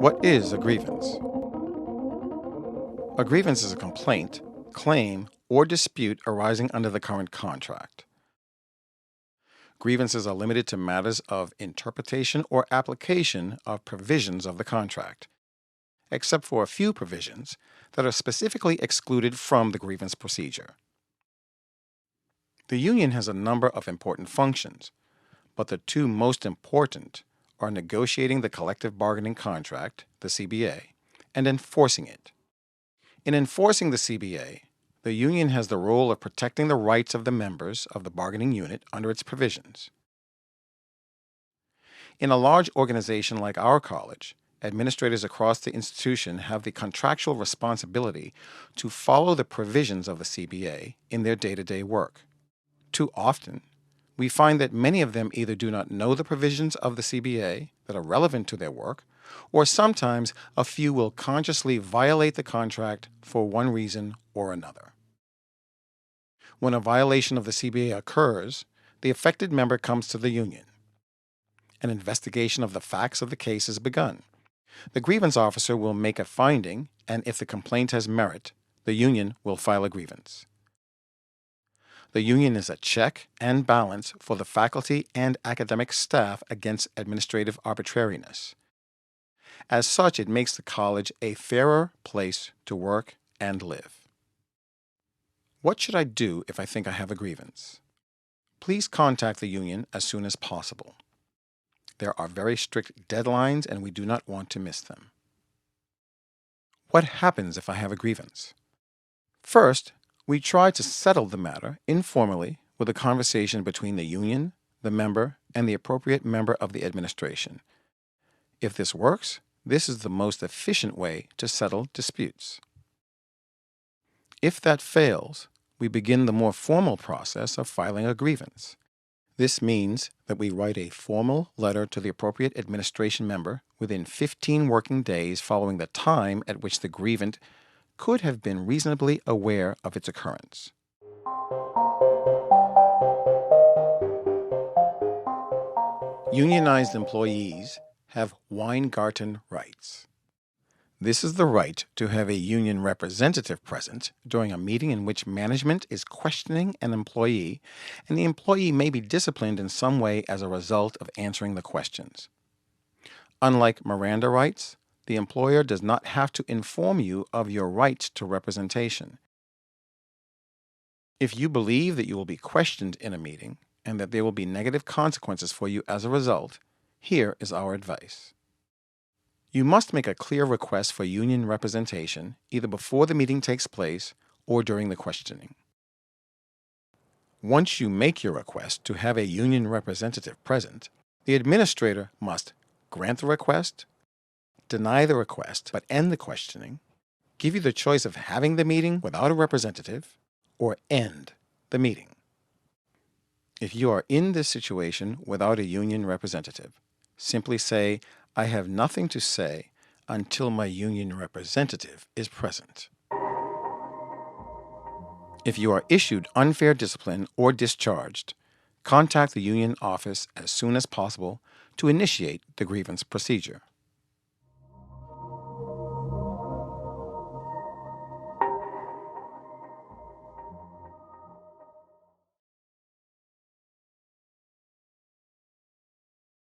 What is a grievance? A grievance is a complaint, claim, or dispute arising under the current contract. Grievances are limited to matters of interpretation or application of provisions of the contract, except for a few provisions that are specifically excluded from the grievance procedure. The union has a number of important functions, but the two most important are negotiating the collective bargaining contract, the CBA, and enforcing it. In enforcing the CBA, the union has the role of protecting the rights of the members of the bargaining unit under its provisions. In a large organization like our college, administrators across the institution have the contractual responsibility to follow the provisions of the CBA in their day-to-day work. Too often, we find that many of them either do not know the provisions of the CBA that are relevant to their work, or sometimes a few will consciously violate the contract for one reason or another. When a violation of the CBA occurs, the affected member comes to the union. An investigation of the facts of the case is begun. The grievance officer will make a finding, and if the complaint has merit, the union will file a grievance. The union is a check and balance for the faculty and academic staff against administrative arbitrariness. As such, it makes the college a fairer place to work and live. What should I do if I think I have a grievance? Please contact the union as soon as possible. There are very strict deadlines and we do not want to miss them. What happens if I have a grievance? First, we try to settle the matter informally with a conversation between the union, the member, and the appropriate member of the administration. If this works, this is the most efficient way to settle disputes. If that fails, we begin the more formal process of filing a grievance. This means that we write a formal letter to the appropriate administration member within 15 working days following the time at which the grievant could have been reasonably aware of its occurrence. Unionized employees have Weingarten Rights. This is the right to have a union representative present during a meeting in which management is questioning an employee, and the employee may be disciplined in some way as a result of answering the questions. Unlike Miranda rights, the employer does not have to inform you of your right to representation. If you believe that you will be questioned in a meeting and that there will be negative consequences for you as a result, here is our advice. You must make a clear request for union representation either before the meeting takes place or during the questioning. Once you make your request to have a union representative present, the administrator must grant the request, deny the request but end the questioning, give you the choice of having the meeting without a representative, or end the meeting. If you are in this situation without a union representative, simply say, "I have nothing to say until my union representative is present." If you are issued unfair discipline or discharged, contact the union office as soon as possible to initiate the grievance procedure.